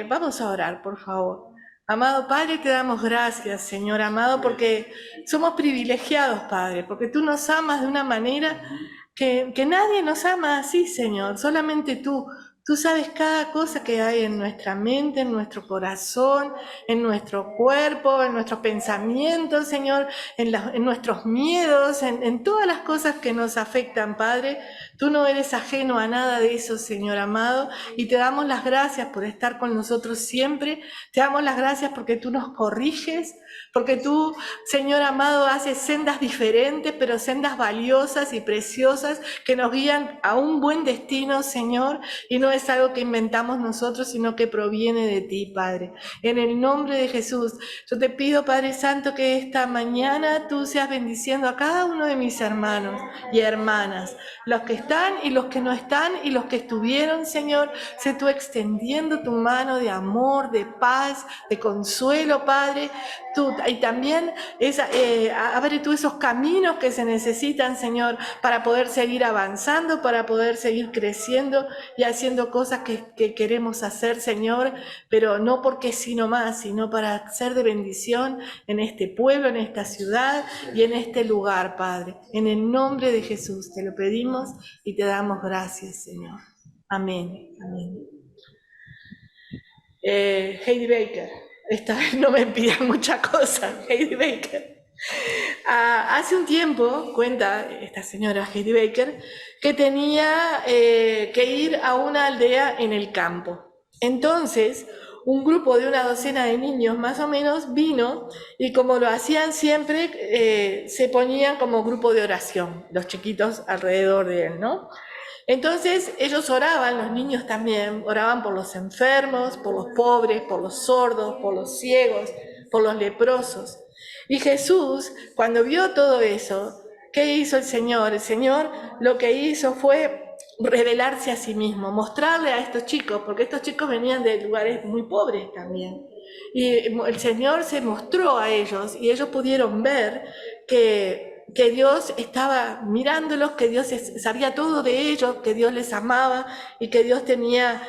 Vamos a orar, por favor. Amado Padre, te damos gracias, Señor amado, porque somos privilegiados, Padre, porque tú nos amas de una manera que nadie nos ama así, Señor, solamente tú. Tú sabes cada cosa que hay en nuestra mente, en nuestro corazón, en nuestro cuerpo, en nuestros pensamientos, Señor, en nuestros miedos, en todas las cosas que nos afectan, Padre. Tú no eres ajeno a nada de eso, Señor amado, y te damos las gracias por estar con nosotros siempre. Te damos las gracias porque tú nos corriges, porque tú, Señor amado, haces sendas diferentes, pero sendas valiosas y preciosas que nos guían a un buen destino, Señor, y no es algo que inventamos nosotros, sino que proviene de ti, Padre. En el nombre de Jesús, yo te pido, Padre Santo, que esta mañana tú seas bendiciendo a cada uno de mis hermanos y hermanas, los que están y los que no están y los que estuvieron, Señor. Sé tú extendiendo tu mano de amor, de paz, de consuelo, Padre. Y también abre tú esos caminos que se necesitan, Señor, para poder seguir avanzando, para poder seguir creciendo y haciendo cosas que queremos hacer, Señor, pero no porque sí nomás, sino para ser de bendición en este pueblo, en esta ciudad y en este lugar, Padre. En el nombre de Jesús te lo pedimos y te damos gracias, Señor. Amén. Amén. Heidi Baker, esta vez no me pidan mucha cosa, Heidi Baker. Hace un tiempo, cuenta esta señora Heidi Baker, que tenía que ir a una aldea en el campo. Entonces, un grupo de una docena de niños más o menos vino y como lo hacían siempre, se ponían como grupo de oración, los chiquitos alrededor de él, ¿no? Entonces ellos oraban, los niños también, oraban por los enfermos, por los pobres, por los sordos, por los ciegos, por los leprosos. Y Jesús, cuando vio todo eso, ¿qué hizo el Señor? El Señor lo que hizo fue revelarse a sí mismo, mostrarle a estos chicos, porque estos chicos venían de lugares muy pobres también. Y el Señor se mostró a ellos y ellos pudieron ver que Dios estaba mirándolos, que Dios sabía todo de ellos, que Dios les amaba y que Dios tenía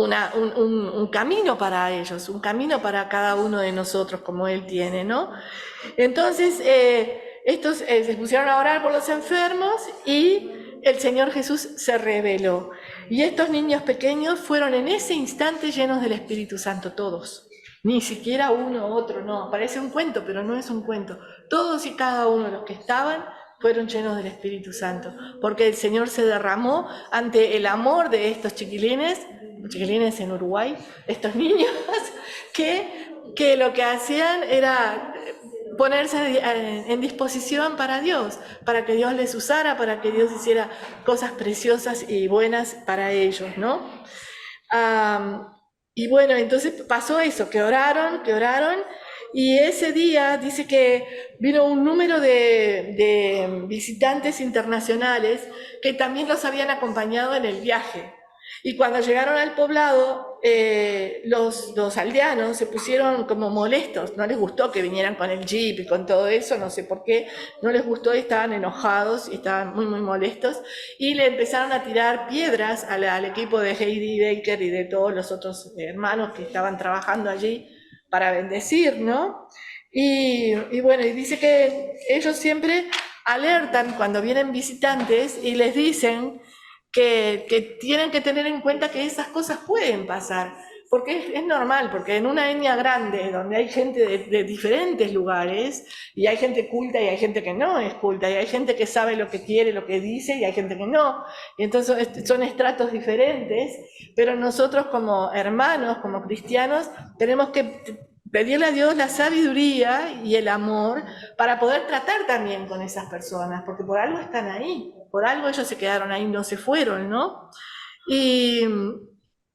un camino para ellos, un camino para cada uno de nosotros como Él tiene, ¿no? Entonces, estos se pusieron a orar por los enfermos y el Señor Jesús se reveló. Y estos niños pequeños fueron en ese instante llenos del Espíritu Santo, todos. Ni siquiera uno u otro, no. Parece un cuento, pero no es un cuento. Todos y cada uno de los que estaban fueron llenos del Espíritu Santo, porque el Señor se derramó ante el amor de estos chiquilines en Uruguay, estos niños, que lo que hacían era ponerse en disposición para Dios, para que Dios les usara, para que Dios hiciera cosas preciosas y buenas para ellos, ¿no? Y bueno, entonces pasó eso, que oraron, y ese día dice que vino un número de visitantes internacionales que también los habían acompañado en el viaje. Y cuando llegaron al poblado, los aldeanos se pusieron como molestos, no les gustó que vinieran con el jeep y con todo eso, no sé por qué, no les gustó y estaban enojados y estaban muy molestos, y le empezaron a tirar piedras al equipo de Heidi Baker y de todos los otros hermanos que estaban trabajando allí para bendecir, ¿no? Y bueno, y dice que ellos siempre alertan cuando vienen visitantes y les dicen que tienen que tener en cuenta que esas cosas pueden pasar, porque es normal, porque en una etnia grande, donde hay gente de diferentes lugares, y hay gente culta y hay gente que no es culta, y hay gente que sabe lo que quiere, lo que dice, y hay gente que no, y entonces son estratos diferentes, pero nosotros como hermanos, como cristianos, tenemos que pedirle a Dios la sabiduría y el amor para poder tratar también con esas personas, porque por algo están ahí, por algo ellos se quedaron ahí, no se fueron, ¿no? Y,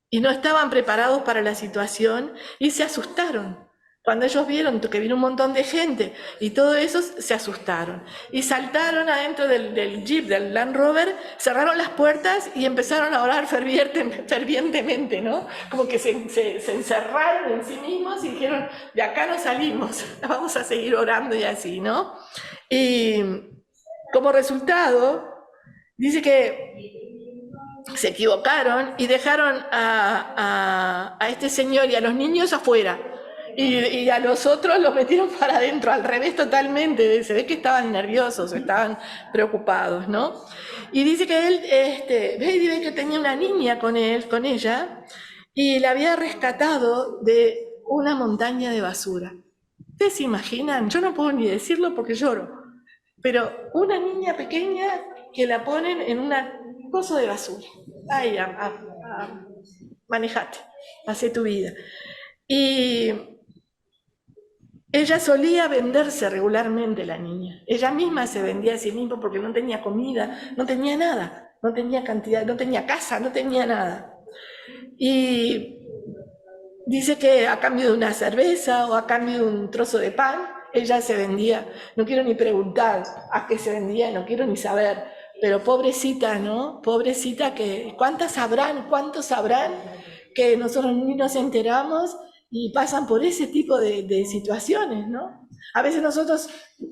y no estaban preparados para la situación y se asustaron. Cuando ellos vieron que vino un montón de gente y todo eso, se asustaron. Y saltaron adentro del Jeep, del Land Rover, cerraron las puertas y empezaron a orar fervientemente, ¿no? Como que se encerraron en sí mismos y dijeron, de acá no salimos, vamos a seguir orando y así, ¿no? Y como resultado, dice que se equivocaron y dejaron a este señor y a los niños afuera. Y a los otros los metieron para adentro, al revés totalmente. Se ve que estaban nerviosos, estaban preocupados, ¿no? Y dice que él, ve que tenía una niña con ella, y la había rescatado de una montaña de basura. ¿Ustedes se imaginan? Yo no puedo ni decirlo porque lloro. Pero una niña pequeña que la ponen en un pozo de basura. Ay, manejate, hacé tu vida. Y ella solía venderse regularmente, la niña. Ella misma se vendía a sí misma porque no tenía comida, no tenía nada, no tenía cantidad, no tenía casa, no tenía nada. Y dice que a cambio de una cerveza o a cambio de un trozo de pan, ella se vendía. No quiero ni preguntar a qué se vendía, no quiero ni saber. Pero pobrecita, ¿no? Pobrecita, que cuántos sabrán que nosotros ni nos enteramos y pasan por ese tipo de situaciones, ¿no? A veces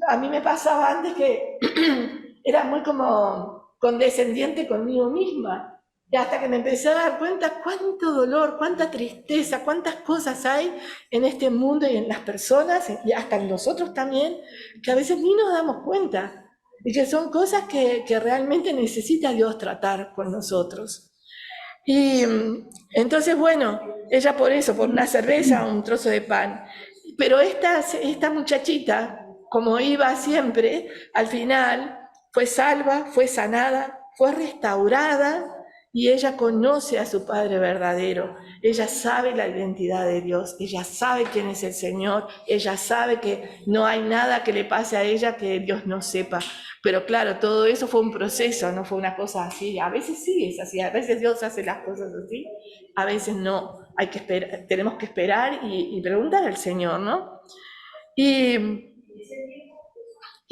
a mí me pasaba antes que era muy como condescendiente conmigo misma. Y hasta que me empecé a dar cuenta cuánto dolor, cuánta tristeza, cuántas cosas hay en este mundo y en las personas, y hasta en nosotros también, que a veces ni nos damos cuenta. Y que son cosas que realmente necesita Dios tratar con nosotros. Y entonces, bueno, ella por eso, por una cerveza, un trozo de pan. Pero esta muchachita, como iba siempre, al final fue salva, fue sanada, fue restaurada, y ella conoce a su Padre verdadero. Ella sabe la identidad de Dios, ella sabe quién es el Señor, ella sabe que no hay nada que le pase a ella que Dios no sepa. Pero claro, todo eso fue un proceso, no fue una cosa así. A veces sí es así, a veces Dios hace las cosas así, a veces no. Hay que esperar, tenemos que esperar y preguntar al Señor, ¿no? Y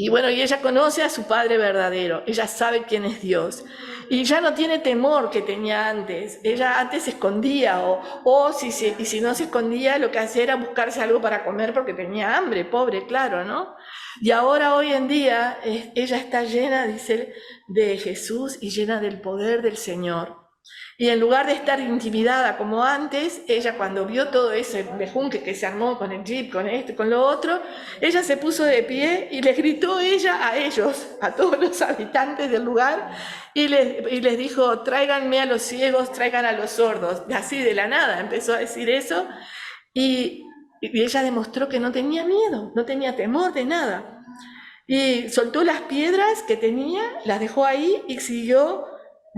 bueno, y ella conoce a su Padre verdadero, ella sabe quién es Dios. Y ya no tiene temor que tenía antes. Ella antes se escondía, o si no se escondía, lo que hacía era buscarse algo para comer porque tenía hambre, pobre, claro, ¿no? Y ahora, hoy en día, ella está llena, dice, de Jesús y llena del poder del Señor. Y en lugar de estar intimidada como antes, ella cuando vio todo ese mejunque que se armó con el jeep, con esto, con lo otro, ella se puso de pie y les gritó ella a ellos, a todos los habitantes del lugar, y les dijo: tráiganme a los ciegos, traigan a los sordos. Y así de la nada empezó a decir eso, y ella demostró que no tenía miedo, no tenía temor de nada. Y soltó las piedras que tenía, las dejó ahí y siguió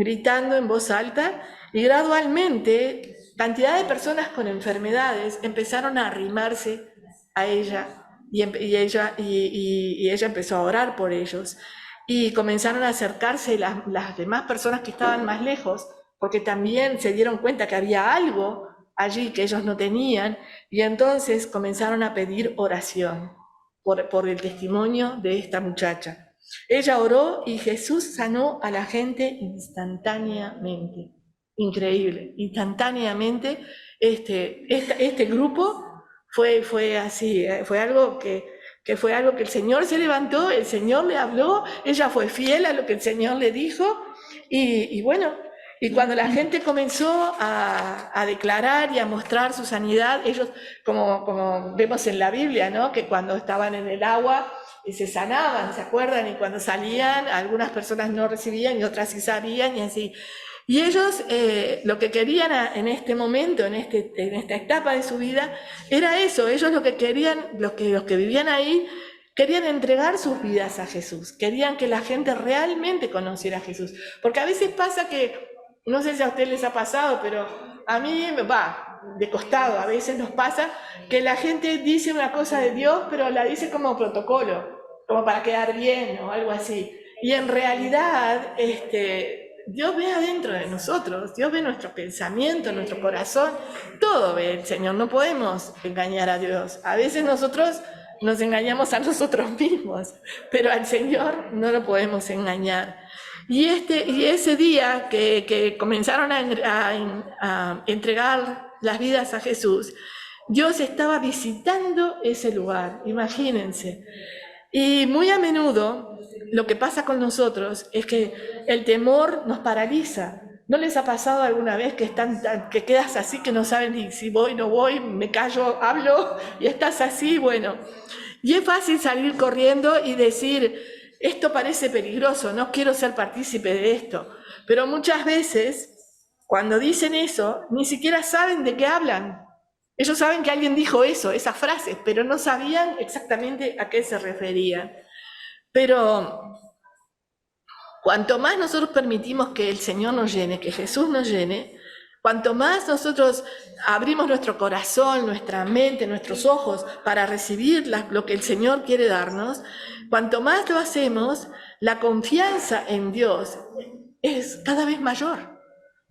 gritando en voz alta, y gradualmente cantidad de personas con enfermedades empezaron a arrimarse a ella, y ella empezó a orar por ellos, y comenzaron a acercarse las demás personas que estaban más lejos, porque también se dieron cuenta que había algo allí que ellos no tenían, y entonces comenzaron a pedir oración por el testimonio de esta muchacha. Ella oró y Jesús sanó a la gente instantáneamente. Increíble, instantáneamente. Este grupo fue así, fue algo que fue algo que el Señor se levantó, el Señor le habló, ella fue fiel a lo que el Señor le dijo, y bueno, y cuando la gente comenzó a declarar y a mostrar su sanidad, ellos, como vemos en la Biblia, ¿no? Que cuando estaban en el agua se sanaban, ¿se acuerdan? Y cuando salían, algunas personas no recibían y otras sí sabían, y así. Y ellos lo que querían en este momento, en esta etapa de su vida, era eso. Ellos lo que querían, los que vivían ahí, querían entregar sus vidas a Jesús, querían que la gente realmente conociera a Jesús. Porque a veces pasa que, no sé si a ustedes les ha pasado, pero a mí va de costado, a veces nos pasa que la gente dice una cosa de Dios, pero la dice como protocolo, como para quedar bien o algo así. Y en realidad, Dios ve adentro de nosotros, Dios ve nuestro pensamiento, nuestro corazón, todo ve el Señor, no podemos engañar a Dios. A veces nosotros nos engañamos a nosotros mismos, pero al Señor no lo podemos engañar. Y ese día que comenzaron a entregar las vidas a Jesús, Dios estaba visitando ese lugar, imagínense. Y muy a menudo lo que pasa con nosotros es que el temor nos paraliza, ¿No les ha pasado alguna vez que que quedas así, que no saben ni si voy, no voy, me callo, hablo, y estás así? Bueno, y es fácil salir corriendo y decir, esto parece peligroso, no quiero ser partícipe de esto. Pero muchas veces, cuando dicen eso, ni siquiera saben de qué hablan. Ellos saben que alguien dijo eso, esas frases, pero no sabían exactamente a qué se referían. Pero cuanto más nosotros permitimos que el Señor nos llene, que Jesús nos llene, cuanto más nosotros abrimos nuestro corazón, nuestra mente, nuestros ojos para recibir lo que el Señor quiere darnos, cuanto más lo hacemos, la confianza en Dios es cada vez mayor.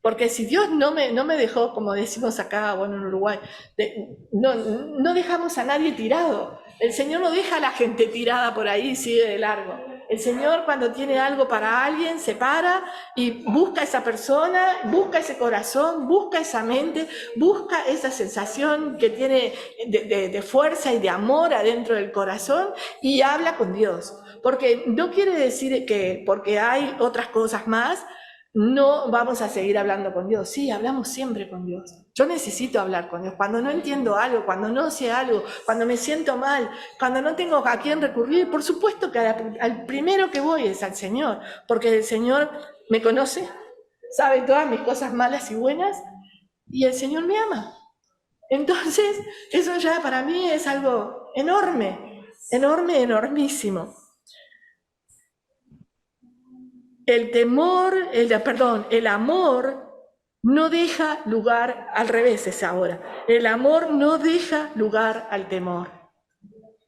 Porque si Dios no me dejó, como decimos acá, bueno, en Uruguay, no dejamos a nadie tirado. El Señor no deja a la gente tirada por ahí y sigue de largo. El Señor, cuando tiene algo para alguien, se para y busca a esa persona, busca ese corazón, busca esa mente, busca esa sensación que tiene de fuerza y de amor adentro del corazón y habla con Dios. Porque no quiere decir que porque hay otras cosas más, no vamos a seguir hablando con Dios. Sí, hablamos siempre con Dios. Yo necesito hablar con Dios. Cuando no entiendo algo, cuando no sé algo, cuando me siento mal, cuando no tengo a quién recurrir, por supuesto que al primero que voy es al Señor, porque el Señor me conoce, sabe todas mis cosas malas y buenas, y el Señor me ama. Entonces, eso ya para mí es algo enorme, enorme, enormísimo. El amor no deja lugar, al revés es ahora, el amor no deja lugar al temor.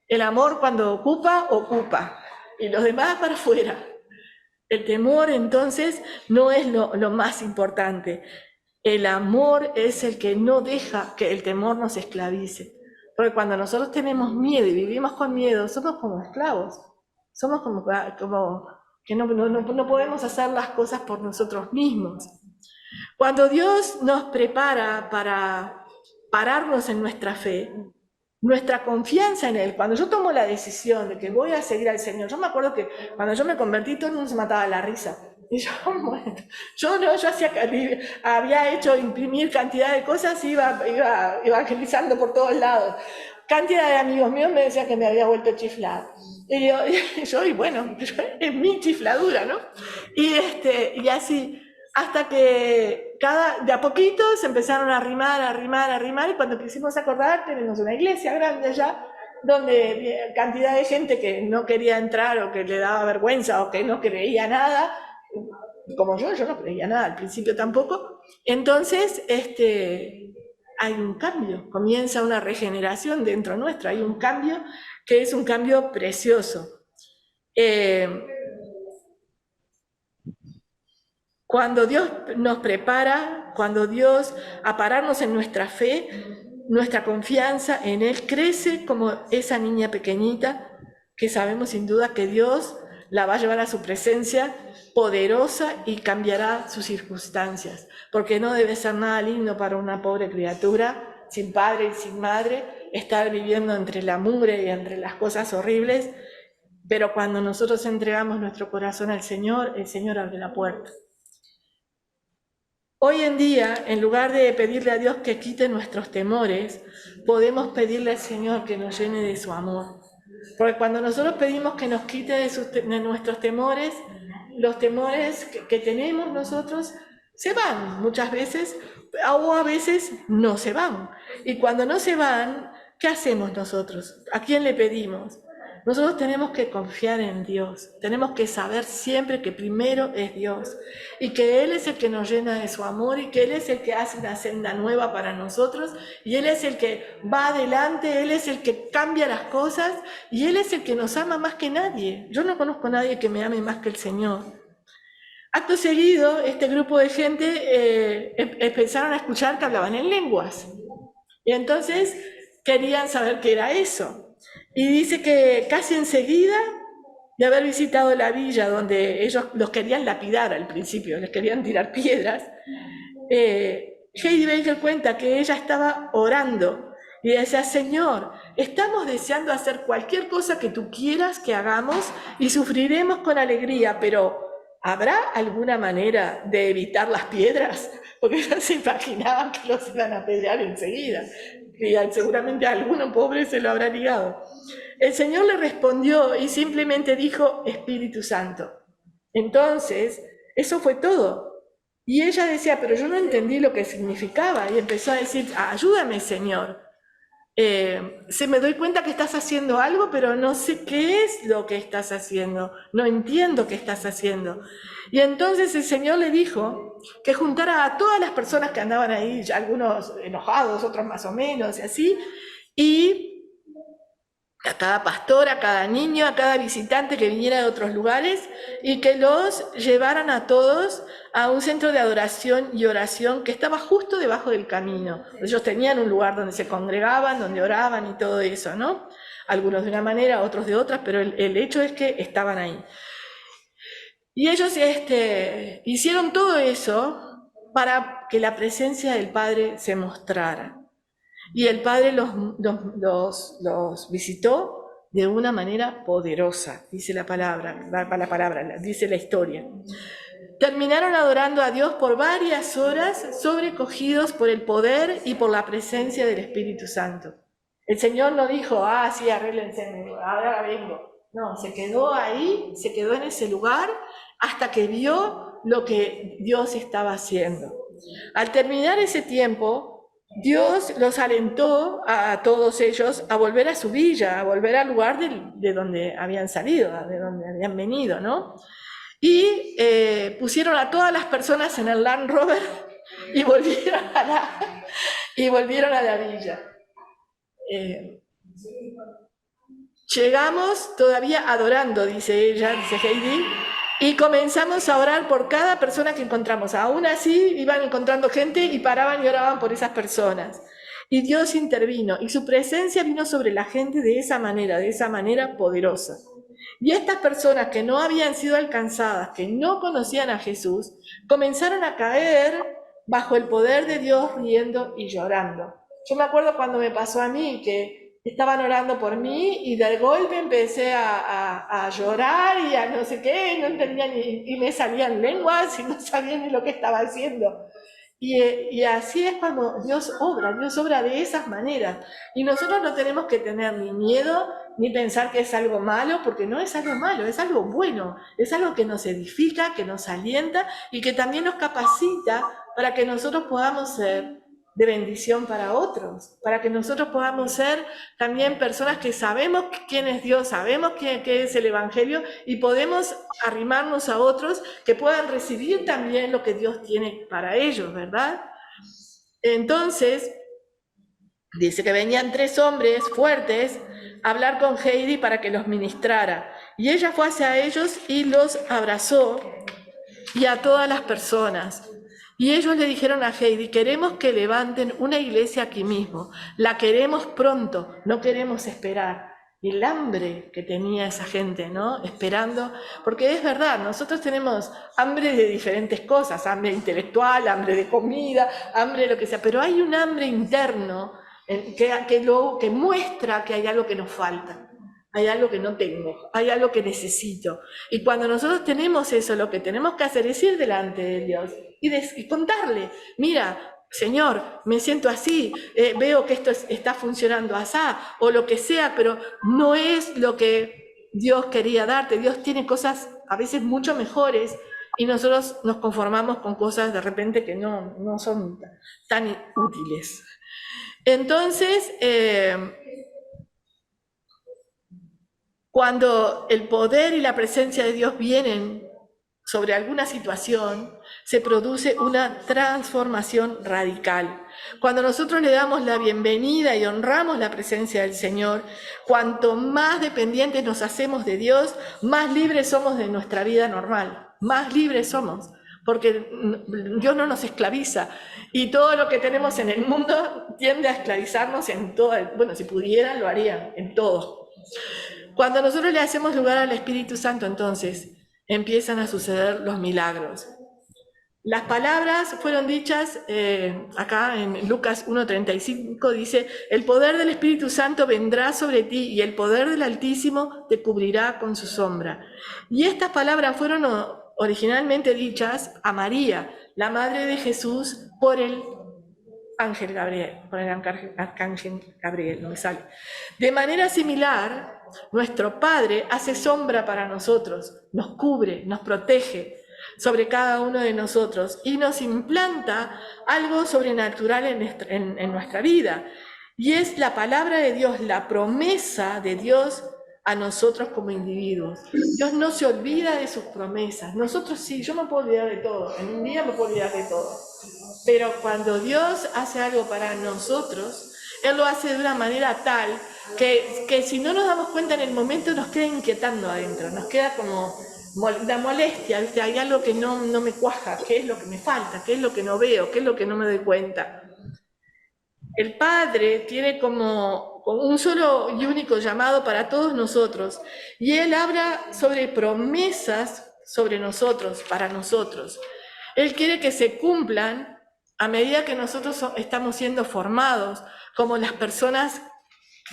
El amor cuando ocupa, ocupa, y los demás para afuera. El temor entonces no es lo más importante. El amor es el que no deja que el temor nos esclavice. Porque cuando nosotros tenemos miedo y vivimos con miedo, somos como esclavos. Somos como que no podemos hacer las cosas por nosotros mismos. Cuando Dios nos prepara para pararnos en nuestra fe, nuestra confianza en Él, cuando yo tomo la decisión de que voy a seguir al Señor, yo me acuerdo que cuando yo me convertí todo el mundo se mataba de la risa. Y yo, bueno, yo había hecho imprimir cantidad de cosas y iba evangelizando por todos lados. Cantidad de amigos míos me decían que me había vuelto chiflada. Y bueno, es mi chifladura, ¿no? Y así, hasta que de a poquito se empezaron a arrimar, y cuando quisimos acordar, tenemos una iglesia grande allá, donde cantidad de gente que no quería entrar o que le daba vergüenza o que no creía nada, como yo no creía nada al principio tampoco. Entonces, hay un cambio, comienza una regeneración dentro nuestro, hay un cambio que es un cambio precioso. Cuando Dios nos prepara, cuando Dios, a pararnos en nuestra fe, nuestra confianza en Él crece como esa niña pequeñita que sabemos sin duda que Dios la va a llevar a su presencia poderosa y cambiará sus circunstancias, porque no debe ser nada lindo para una pobre criatura sin padre y sin madre estar viviendo entre la mugre y entre las cosas horribles, pero cuando nosotros entregamos nuestro corazón al Señor, el Señor abre la puerta. Hoy en día, en lugar de pedirle a Dios que quite nuestros temores, podemos pedirle al Señor que nos llene de su amor. Porque cuando nosotros pedimos que nos quite de nuestros temores, los temores que tenemos nosotros se van muchas veces, o a veces no se van. Y cuando no se van, ¿qué hacemos nosotros? ¿A quién le pedimos? Nosotros tenemos que confiar en Dios, tenemos que saber siempre que primero es Dios y que Él es el que nos llena de su amor y que Él es el que hace una senda nueva para nosotros y Él es el que va adelante, Él es el que cambia las cosas y Él es el que nos ama más que nadie. Yo no conozco a nadie que me ame más que el Señor. Acto seguido, este grupo de gente empezaron a escuchar que hablaban en lenguas y entonces querían saber qué era eso. Y dice que casi enseguida de haber visitado la villa donde ellos los querían lapidar al principio, les querían tirar piedras, Heidi Baker cuenta que ella estaba orando y decía: Señor, estamos deseando hacer cualquier cosa que tú quieras que hagamos y sufriremos con alegría, pero ¿habrá alguna manera de evitar las piedras? Porque ellos se imaginaban que los iban a apedrear enseguida. Y seguramente a alguno pobre se lo habrá ligado. El Señor le respondió y simplemente dijo, Espíritu Santo. Entonces, eso fue todo. Y ella decía, pero yo no entendí lo que significaba. Y empezó a decir, ayúdame, Señor. Se me doy cuenta que estás haciendo algo, pero no sé qué es lo que estás haciendo. No entiendo qué estás haciendo. Y entonces el Señor le dijo que juntara a todas las personas que andaban ahí, algunos enojados, otros más o menos, y así, y a cada pastor, a cada niño, a cada visitante que viniera de otros lugares, y que los llevaran a todos a un centro de adoración y oración que estaba justo debajo del camino. Ellos tenían un lugar donde se congregaban, donde oraban y todo eso, ¿no? Algunos de una manera, otros de otra, pero el hecho es que estaban ahí. Y ellos hicieron todo eso para que la presencia del Padre se mostrara. Y el Padre los visitó de una manera poderosa, dice la palabra, dice la historia. Terminaron adorando a Dios por varias horas, sobrecogidos por el poder y por la presencia del Espíritu Santo. El Señor no dijo, sí, arréglense, ahora vengo. No, se quedó ahí, se quedó en ese lugar hasta que vio lo que Dios estaba haciendo. Al terminar ese tiempo, Dios los alentó a todos ellos a volver a su villa, a volver al lugar de donde habían salido, de donde habían venido, ¿no? Y pusieron a todas las personas en el Land Rover y volvieron a la villa. Llegamos todavía adorando, dice ella, dice Heidi, y comenzamos a orar por cada persona que encontramos. Aún así iban encontrando gente y paraban y oraban por esas personas. Y Dios intervino y su presencia vino sobre la gente de esa manera poderosa. Y estas personas que no habían sido alcanzadas, que no conocían a Jesús, comenzaron a caer bajo el poder de Dios riendo y llorando. Yo me acuerdo cuando me pasó a mí que estaban orando por mí y de golpe empecé a llorar y a no sé qué, no entendía y me salían lenguas y no sabía ni lo que estaba haciendo. Y así es cuando Dios obra de esas maneras. Y nosotros no tenemos que tener ni miedo, ni pensar que es algo malo, porque no es algo malo, es algo bueno, es algo que nos edifica, que nos alienta y que también nos capacita para que nosotros podamos ser de bendición para otros, para que nosotros podamos ser también personas que sabemos quién es Dios, sabemos qué es el Evangelio y podemos arrimarnos a otros que puedan recibir también lo que Dios tiene para ellos, ¿verdad? Entonces, dice que venían 3 hombres fuertes a hablar con Heidi para que los ministrara. Y ella fue hacia ellos y los abrazó y a todas las personas. Y ellos le dijeron a Heidi, queremos que levanten una iglesia aquí mismo, la queremos pronto, no queremos esperar. Y el hambre que tenía esa gente, ¿no? Esperando, porque es verdad, nosotros tenemos hambre de diferentes cosas, hambre intelectual, hambre de comida, hambre de lo que sea, pero hay un hambre interno que muestra que hay algo que nos falta. Hay algo que no tengo, hay algo que necesito. Y cuando nosotros tenemos eso, lo que tenemos que hacer es ir delante de Dios y contarle, mira, Señor, me siento así, veo que esto está funcionando así, o lo que sea, pero no es lo que Dios quería darte. Dios tiene cosas a veces mucho mejores y nosotros nos conformamos con cosas de repente que no son tan útiles. Entonces, cuando el poder y la presencia de Dios vienen sobre alguna situación, se produce una transformación radical. Cuando nosotros le damos la bienvenida y honramos la presencia del Señor, cuanto más dependientes nos hacemos de Dios, más libres somos de nuestra vida normal, más libres somos, porque Dios no nos esclaviza y todo lo que tenemos en el mundo tiende a esclavizarnos en todo, bueno, si pudieran lo harían, en todo. Cuando nosotros le hacemos lugar al Espíritu Santo, entonces empiezan a suceder los milagros. Las palabras fueron dichas acá en Lucas 1:35, dice, el poder del Espíritu Santo vendrá sobre ti y el poder del Altísimo te cubrirá con su sombra. Y estas palabras fueron originalmente dichas a María, la madre de Jesús, por el ángel Gabriel, por el arcángel Gabriel, no me sale. De manera similar, nuestro Padre hace sombra para nosotros, nos cubre, nos protege sobre cada uno de nosotros y nos implanta algo sobrenatural en nuestra vida. Y es la palabra de Dios, la promesa de Dios a nosotros como individuos. Dios no se olvida de sus promesas. Nosotros sí, yo me puedo olvidar de todo, en un día me puedo olvidar de todo. Pero cuando Dios hace algo para nosotros, Él lo hace de una manera tal que si no nos damos cuenta en el momento nos queda inquietando adentro, nos queda como la molestia, ¿viste? Hay algo que no me cuaja, ¿qué es lo que me falta? ¿Qué es lo que no veo? ¿Qué es lo que no me doy cuenta? El Padre tiene como un solo y único llamado para todos nosotros, y Él habla sobre promesas sobre nosotros, para nosotros. Él quiere que se cumplan a medida que nosotros estamos siendo formados como las personas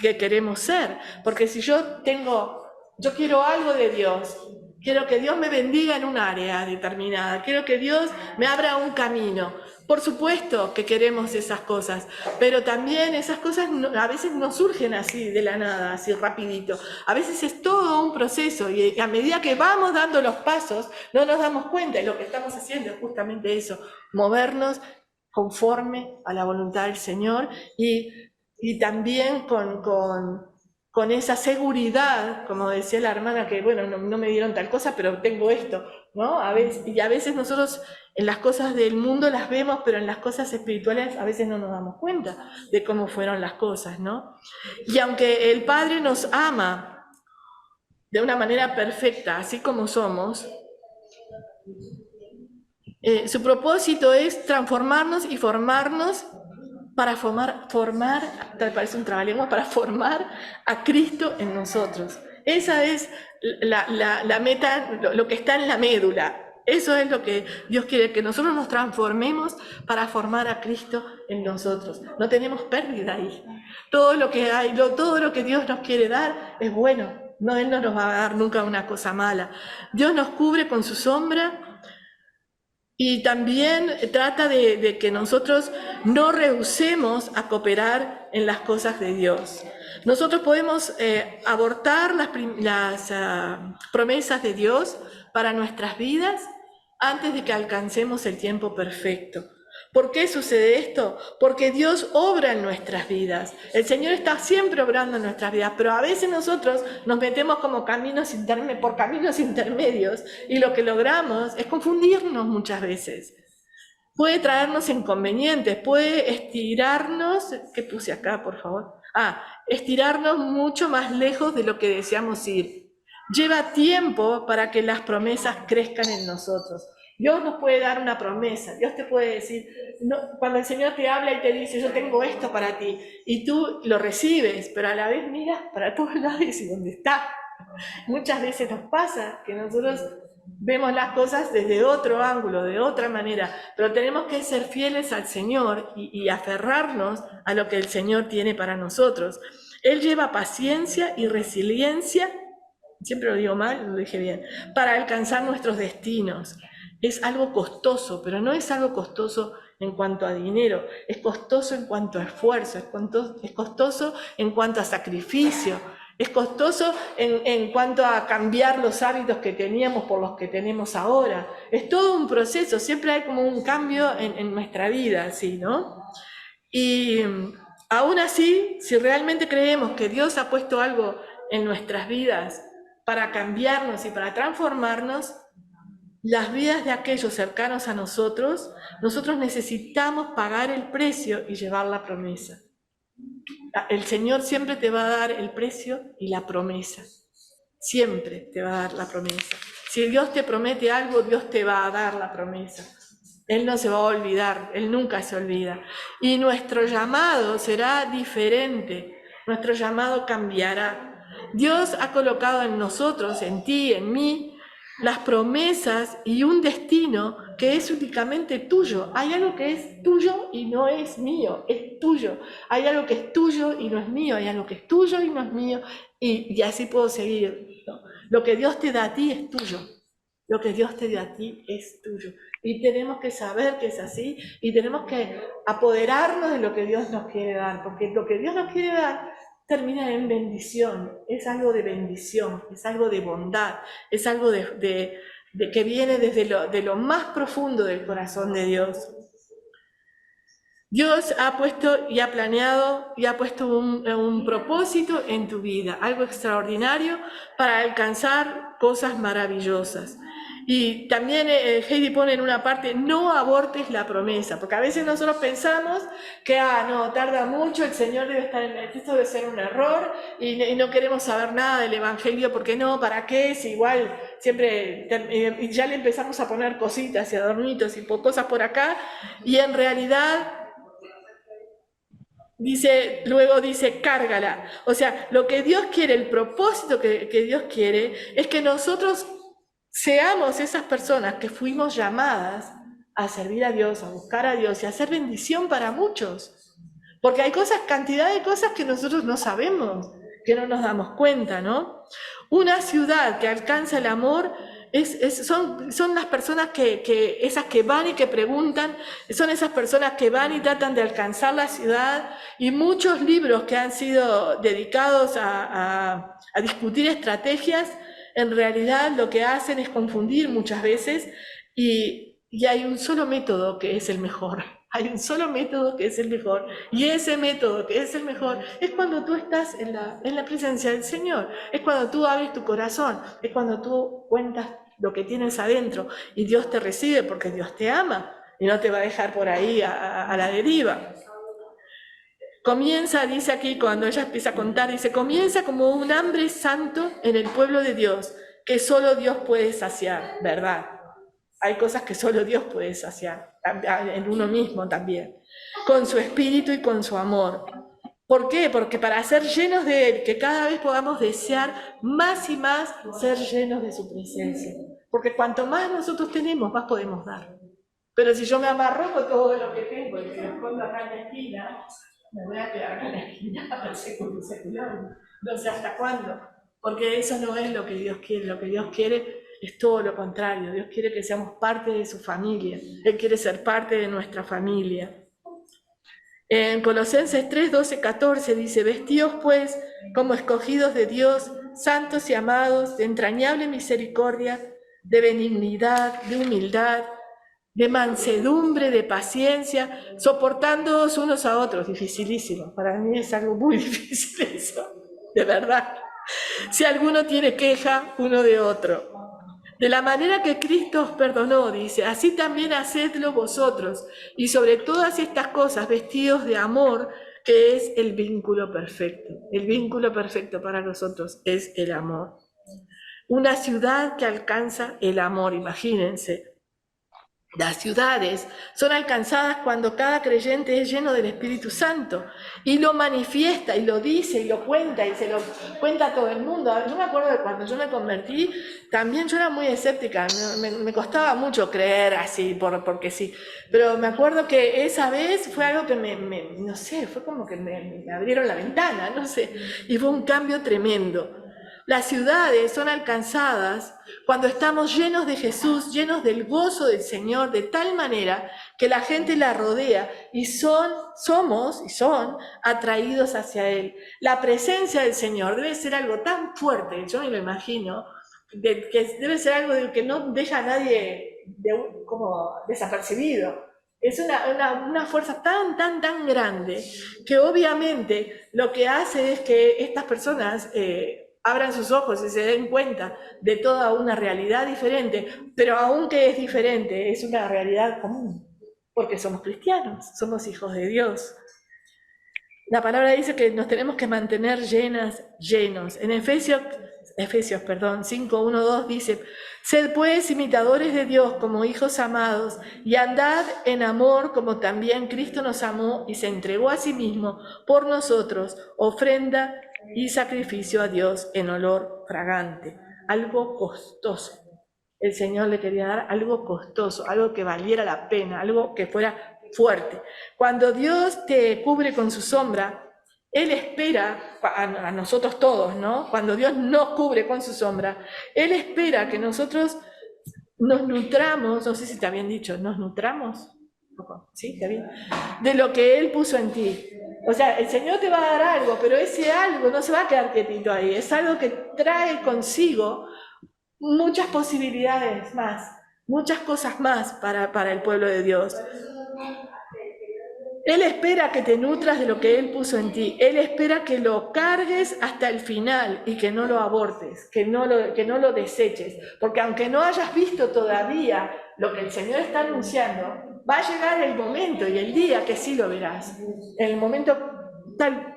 que queremos ser. Porque si yo quiero algo de Dios, quiero que Dios me bendiga en un área determinada, quiero que Dios me abra un camino. Por supuesto que queremos esas cosas, pero también esas cosas a veces no surgen así de la nada, así rapidito. A veces es todo un proceso y a medida que vamos dando los pasos, no nos damos cuenta, y lo que estamos haciendo es justamente eso, movernos conforme a la voluntad del Señor y también con esa seguridad, como decía la hermana, que bueno, no me dieron tal cosa, pero tengo esto, ¿no? A veces nosotros en las cosas del mundo las vemos, pero en las cosas espirituales a veces no nos damos cuenta de cómo fueron las cosas, ¿no? Y aunque el Padre nos ama de una manera perfecta, así como somos, su propósito es transformarnos y formarnos para parece un trabalengua, para formar a Cristo en nosotros. Esa es la meta, lo que está en la médula. Eso es lo que Dios quiere, que nosotros nos transformemos para formar a Cristo en nosotros. No tenemos pérdida ahí. Todo lo que hay, todo lo que Dios nos quiere dar es bueno. No, Él no nos va a dar nunca una cosa mala. Dios nos cubre con su sombra. Y también trata de que nosotros no rehusemos a cooperar en las cosas de Dios. Nosotros podemos abortar las promesas de Dios para nuestras vidas antes de que alcancemos el tiempo perfecto. ¿Por qué sucede esto? Porque Dios obra en nuestras vidas. El Señor está siempre obrando en nuestras vidas, pero a veces nosotros nos metemos como por caminos intermedios y lo que logramos es confundirnos muchas veces. Puede traernos inconvenientes, puede estirarnos, ¿qué puse acá, por favor? Estirarnos mucho más lejos de lo que deseamos ir. Lleva tiempo para que las promesas crezcan en nosotros. Dios nos puede dar una promesa, Dios te puede decir, cuando el Señor te habla y te dice, yo tengo esto para ti, y tú lo recibes, pero a la vez miras para todos lados y dices, ¿dónde está? Muchas veces nos pasa que nosotros vemos las cosas desde otro ángulo, de otra manera, pero tenemos que ser fieles al Señor y aferrarnos a lo que el Señor tiene para nosotros. Él lleva paciencia y resiliencia, siempre lo digo mal, lo dije bien, para alcanzar nuestros destinos. Es algo costoso, pero no es algo costoso en cuanto a dinero, es costoso en cuanto a esfuerzo, es costoso en cuanto a sacrificio, es costoso en cuanto a cambiar los hábitos que teníamos por los que tenemos ahora. Es todo un proceso, siempre hay como un cambio en nuestra vida, ¿sí, no? Y aún así, si realmente creemos que Dios ha puesto algo en nuestras vidas para cambiarnos y para transformarnos, las vidas de aquellos cercanos a nosotros necesitamos pagar el precio y llevar la promesa. El Señor siempre te va a dar el precio y la promesa. Siempre te va a dar la promesa. Si Dios te promete algo, Dios te va a dar la promesa. Él no se va a olvidar, Él nunca se olvida. Y nuestro llamado será diferente, nuestro llamado cambiará. Dios ha colocado en nosotros, en ti, en mí, las promesas y un destino que es únicamente tuyo. Hay algo que es tuyo y no es mío, es tuyo. Hay algo que es tuyo y no es mío, hay algo que es tuyo y no es mío, y así puedo seguir, ¿no? Lo que Dios te da a ti es tuyo. Lo que Dios te dio a ti es tuyo. Y tenemos que saber que es así y tenemos que apoderarnos de lo que Dios nos quiere dar, porque lo que Dios nos quiere dar termina en bendición, es algo de bendición, es algo de bondad, es algo de que viene desde de lo más profundo del corazón de Dios. Dios ha puesto y ha planeado y ha puesto un propósito en tu vida, algo extraordinario para alcanzar cosas maravillosas. Y también Heidi pone en una parte, no abortes la promesa, porque a veces nosotros pensamos que, no, tarda mucho, el Señor debe estar en esto, debe ser un error, y no queremos saber nada del Evangelio, porque no, ¿para qué? Si igual siempre ya le empezamos a poner cositas y adornitos y cosas por acá, y en realidad luego dice, cárgala. O sea, lo que Dios quiere, el propósito que Dios quiere, es que nosotros seamos esas personas que fuimos llamadas a servir a Dios, a buscar a Dios y a hacer bendición para muchos. Porque hay cantidad de cosas que nosotros no sabemos, que no nos damos cuenta, ¿no? Una ciudad que alcanza el amor son las personas esas que van y que preguntan, son esas personas que van y tratan de alcanzar la ciudad, y muchos libros que han sido dedicados a discutir estrategias, en realidad lo que hacen es confundir muchas veces, y hay un solo método que es el mejor. Hay un solo método que es el mejor, y ese método que es el mejor es cuando tú estás en la presencia del Señor, es cuando tú abres tu corazón, es cuando tú cuentas lo que tienes adentro y Dios te recibe porque Dios te ama y no te va a dejar por ahí a la deriva. Comienza, dice aquí, cuando ella empieza a contar, dice, comienza como un hambre santo en el pueblo de Dios, que solo Dios puede saciar, ¿verdad? Hay cosas que solo Dios puede saciar, en uno mismo también, con su espíritu y con su amor. ¿Por qué? Porque para ser llenos de Él, que cada vez podamos desear más y más ser llenos de su presencia. Porque cuanto más nosotros tenemos, más podemos dar. Pero si yo me amarro con todo lo que tengo y me escondo acá en la esquina, me voy a quedar acá en la esquina para el século secular. No sé hasta cuándo. Porque eso no es lo que Dios quiere. Lo que Dios quiere es todo lo contrario. Dios quiere que seamos parte de su familia. Él quiere ser parte de nuestra familia. En Colosenses 3, 12, 14 dice, vestidos pues como escogidos de Dios, santos y amados, de entrañable misericordia, de benignidad, de humildad, de mansedumbre, de paciencia, soportándoos unos a otros. Dificilísimo, para mí es algo muy difícil eso, de verdad. Si alguno tiene queja uno de otro. De la manera que Cristo os perdonó, dice, así también hacedlo vosotros, y sobre todas estas cosas vestidos de amor, que es el vínculo perfecto. El vínculo perfecto para nosotros es el amor. Una ciudad que alcanza el amor, imagínense. Las ciudades son alcanzadas cuando cada creyente es lleno del Espíritu Santo y lo manifiesta y lo dice y lo cuenta y se lo cuenta a todo el mundo. Yo me acuerdo de cuando yo me convertí, también yo era muy escéptica, me costaba mucho creer así, porque sí. Pero me acuerdo que esa vez fue algo que no sé, fue como que me abrieron la ventana, no sé, y fue un cambio tremendo. Las ciudades son alcanzadas cuando estamos llenos de Jesús, llenos del gozo del Señor, de tal manera que la gente la rodea y son atraídos hacia Él. La presencia del Señor debe ser algo tan fuerte, yo me lo imagino, que debe ser algo que no deja a nadie como desapercibido. Es una fuerza tan grande que obviamente lo que hace es que estas personas abran sus ojos y se den cuenta de toda una realidad diferente, pero aunque es diferente, es una realidad común, porque somos cristianos, somos hijos de Dios. La palabra dice que nos tenemos que mantener llenos. En Efesios 5, 1, 2 dice, sed pues imitadores de Dios como hijos amados y andad en amor como también Cristo nos amó y se entregó a sí mismo por nosotros, ofrenda y sacrificio a Dios en olor fragante, algo costoso. El Señor le quería dar algo costoso, algo que valiera la pena, algo que fuera fuerte. Cuando Dios te cubre con su sombra, Él espera, a nosotros todos, ¿no? Cuando Dios nos cubre con su sombra, Él espera que nosotros nos nutramos, no sé si te habían dicho, nos nutramos, ¿sí? ¿Está bien? De lo que Él puso en ti. O sea, el Señor te va a dar algo, pero ese algo no se va a quedar quietito ahí, es algo que trae consigo muchas posibilidades más, muchas cosas más para el pueblo de Dios. Él espera que te nutras de lo que Él puso en ti. Él espera que lo cargues hasta el final y que no lo abortes, que no lo deseches. Porque aunque no hayas visto todavía lo que el Señor está anunciando, va a llegar el momento y el día que sí lo verás. El momento,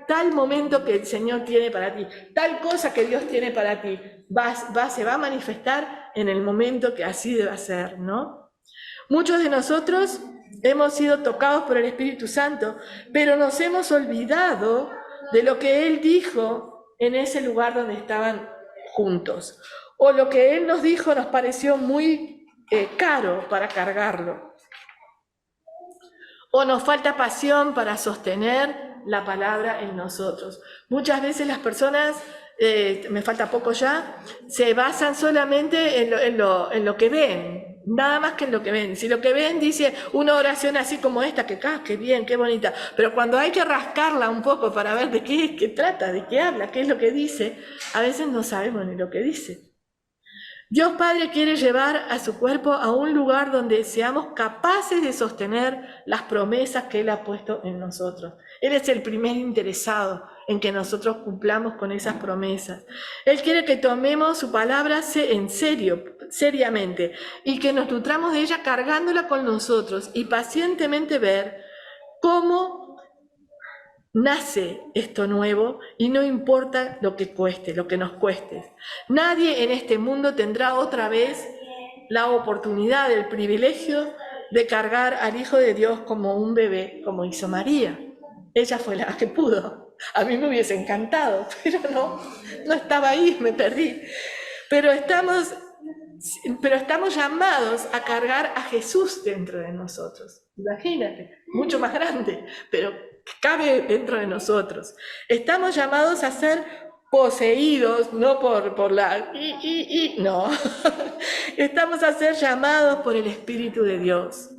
tal momento que el Señor tiene para ti, tal cosa que Dios tiene para ti, se va a manifestar en el momento que así deba ser, ¿no? Muchos de nosotros hemos sido tocados por el Espíritu Santo, pero nos hemos olvidado de lo que Él dijo en ese lugar donde estaban juntos. O lo que Él nos dijo nos pareció muy caro para cargarlo. O nos falta pasión para sostener la palabra en nosotros. Muchas veces las personas, me falta poco ya, se basan solamente en lo que ven, nada más que en lo que ven. Si lo que ven dice una oración así como esta, que qué bien, qué bonita, pero cuando hay que rascarla un poco para ver de qué trata, de qué habla, qué es lo que dice, a veces no sabemos ni lo que dice. Dios Padre quiere llevar a su cuerpo a un lugar donde seamos capaces de sostener las promesas que Él ha puesto en nosotros. Él es el primer interesado en que nosotros cumplamos con esas promesas. Él quiere que tomemos su palabra en serio, seriamente, y que nos nutramos de ella cargándola con nosotros y pacientemente ver cómo nace esto nuevo y no importa lo que cueste, lo que nos cueste. Nadie en este mundo tendrá otra vez la oportunidad, el privilegio de cargar al Hijo de Dios como un bebé, como hizo María. Ella fue la que pudo. A mí me hubiese encantado, pero no estaba ahí, me perdí. Pero estamos llamados a cargar a Jesús dentro de nosotros. Imagínate, mucho más grande, pero cabe dentro de nosotros. Estamos llamados a ser poseídos, no por la... no. Estamos a ser llamados por el Espíritu de Dios.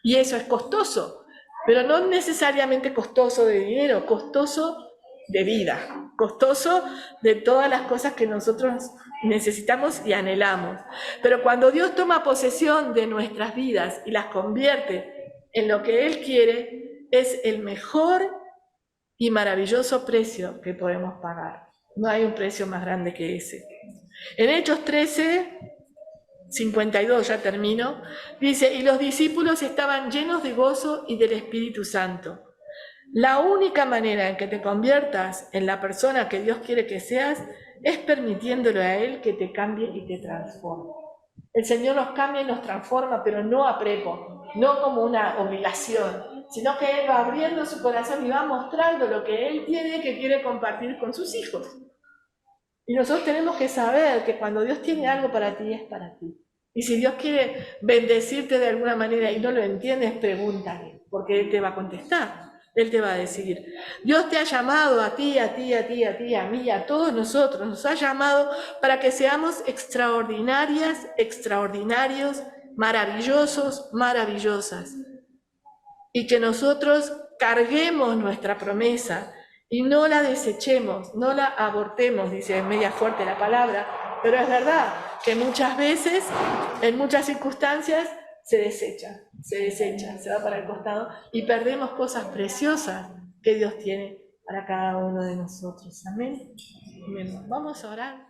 Y eso es costoso, pero no necesariamente costoso de dinero, costoso de vida, costoso de todas las cosas que nosotros necesitamos y anhelamos. Pero cuando Dios toma posesión de nuestras vidas y las convierte en lo que Él quiere, es el mejor y maravilloso precio que podemos pagar. No hay un precio más grande que ese. En Hechos 13:52, ya termino, dice, y los discípulos estaban llenos de gozo y del Espíritu Santo. La única manera en que te conviertas en la persona que Dios quiere que seas es permitiéndole a Él que te cambie y te transforme. El Señor nos cambia y nos transforma, pero no a prepo, no como una obligación, sino que Él va abriendo su corazón y va mostrando lo que Él tiene que quiere compartir con sus hijos. Y nosotros tenemos que saber que cuando Dios tiene algo para ti, es para ti. Y si Dios quiere bendecirte de alguna manera y no lo entiendes, pregúntale, porque Él te va a contestar. Él te va a decir, Dios te ha llamado a ti, a ti, a ti, a ti, a mí, a todos nosotros, nos ha llamado para que seamos extraordinarias, extraordinarios, maravillosos, maravillosas. Y que nosotros carguemos nuestra promesa y no la desechemos, no la abortemos, dice media fuerte la palabra, pero es verdad que muchas veces, en muchas circunstancias, se desecha, se va para el costado y perdemos cosas preciosas que Dios tiene para cada uno de nosotros. Amén. Vamos a orar.